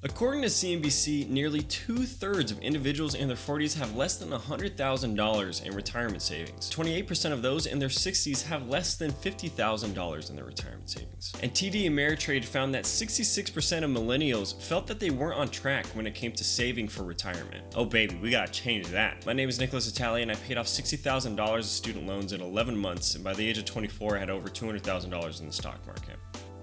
According to CNBC, nearly 2/3 of individuals in their 40s have less than $100,000 in retirement savings. 28% of those in their 60s have less than $50,000 in their retirement savings. And TD Ameritrade found that 66% of millennials felt that they weren't on track when it came to saving for retirement. Oh baby, we gotta change that. My name is Nickolas, Natali, and I paid off $60,000 of student loans in 11 months, and by the age of 24, I had over $200,000 in the stock market.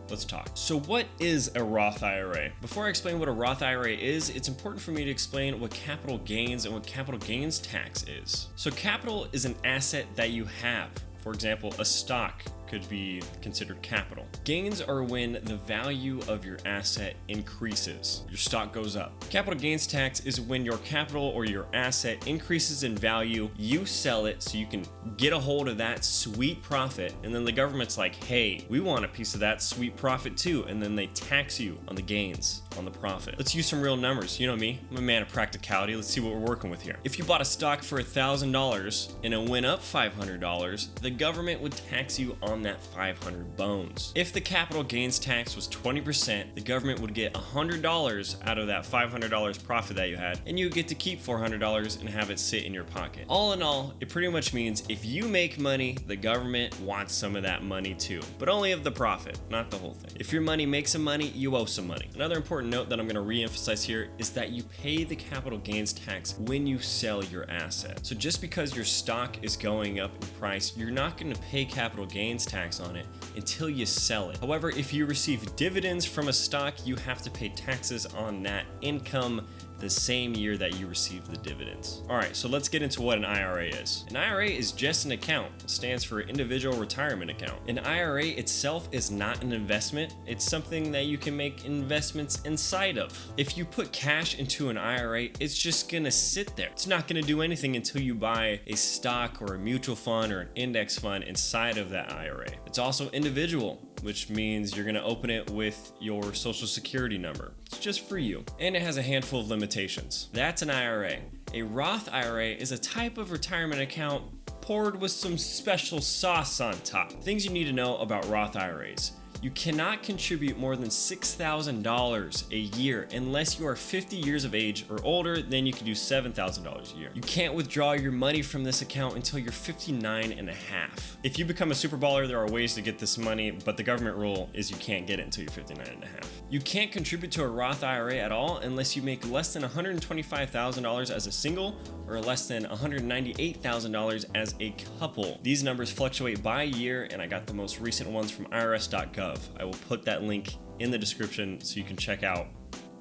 Let's talk. So what is a Roth IRA? Before I explain what a Roth IRA is, it's important for me to explain what capital gains and what capital gains tax is. So capital is an asset that you have. For example, a stock could be considered capital. Gains are when the value of your asset increases. Your stock goes up. Capital gains tax is when your capital or your asset increases in value, you sell it so you can get a hold of that sweet profit, and then the government's like, hey, we want a piece of that sweet profit too, and then they tax you on the gains, on the profit. Let's use some real numbers. You know me, I'm a man of practicality. Let's see what we're working with here. If you bought a stock for $1,000 and it went up $500, the government would tax you on that 500 bones. If the capital gains tax was 20%, the government would get $100 out of that $500 profit that you had, and you get to keep $400 and have it sit in your pocket. All in all, it pretty much means if you make money, the government wants some of that money too, but only of the profit, not the whole thing. If your money makes some money, you owe some money. Another important note that I'm going to re-emphasize here is that you pay the capital gains tax when you sell your asset. So just because your stock is going up in price, you're not going to pay capital gains tax on it until you sell it. However, if you receive dividends from a stock, you have to pay taxes on that income the same year that you receive the dividends. All right, so let's get into what an IRA is. An IRA is just an account. It stands for individual retirement account. An IRA itself is not an investment. It's something that you can make investments inside of. If you put cash into an IRA, it's just gonna sit there. It's not gonna do anything until you buy a stock or a mutual fund or an index fund inside of that IRA. It's also individual, which means you're gonna open it with your social security number. It's just for you. And it has a handful of limitations. That's an IRA. A Roth IRA is a type of retirement account poured with some special sauce on top. Things you need to know about Roth IRAs. You cannot contribute more than $6,000 a year unless you are 50 years of age or older, then you can do $7,000 a year. You can't withdraw your money from this account until you're 59 and a half. If you become a super baller, there are ways to get this money, but the government rule is you can't get it until you're 59 and a half. You can't contribute to a Roth IRA at all unless you make less than $125,000 as a single or less than $198,000 as a couple. These numbers fluctuate by year, and I got the most recent ones from irs.gov. I will put that link in the description so you can check out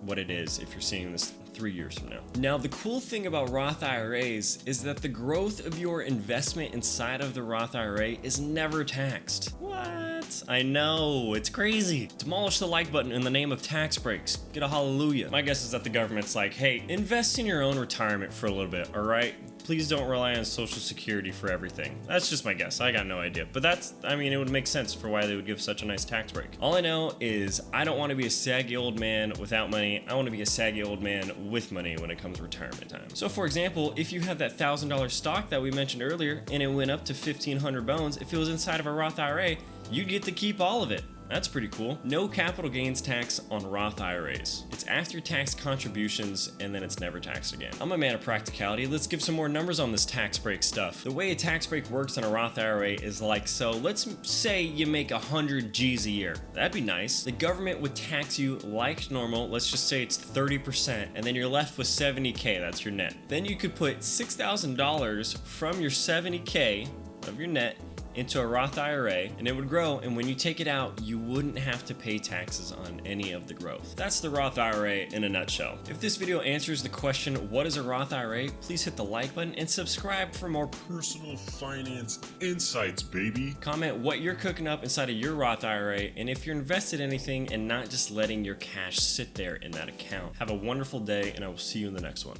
what it is if you're seeing this 3 years from now. Now, the cool thing about Roth IRAs is that the growth of your investment inside of the Roth IRA is never taxed. What? I know, it's crazy. Demolish the like button in the name of tax breaks. Get a hallelujah. My guess is that the government's like, hey, invest in your own retirement for a little bit, all right? Please don't rely on Social Security for everything. That's just my guess. I got no idea. But it would make sense for why they would give such a nice tax break. All I know is I don't want to be a saggy old man without money. I want to be a saggy old man with money when it comes to retirement time. So for example, if you had that $1,000 stock that we mentioned earlier and it went up to 1,500 bones, if it was inside of a Roth IRA, you'd get to keep all of it. That's pretty cool. No capital gains tax on Roth IRAs. It's after-tax contributions, and then it's never taxed again. I'm a man of practicality. Let's give some more numbers on this tax break stuff. The way a tax break works on a Roth IRA is like so. Let's say you make 100 G's a year. That'd be nice. The government would tax you like normal. Let's just say it's 30%, and then you're left with 70K. That's your net. Then you could put $6,000 from your 70K of your net into a Roth IRA, and it would grow, and when you take it out, you wouldn't have to pay taxes on any of the growth. That's the Roth IRA in a nutshell. If this video answers the question, what is a Roth IRA, please hit the like button and subscribe for more personal finance insights, baby. Comment what you're cooking up inside of your Roth IRA, and if you're invested in anything and not just letting your cash sit there in that account. Have a wonderful day, and I will see you in the next one.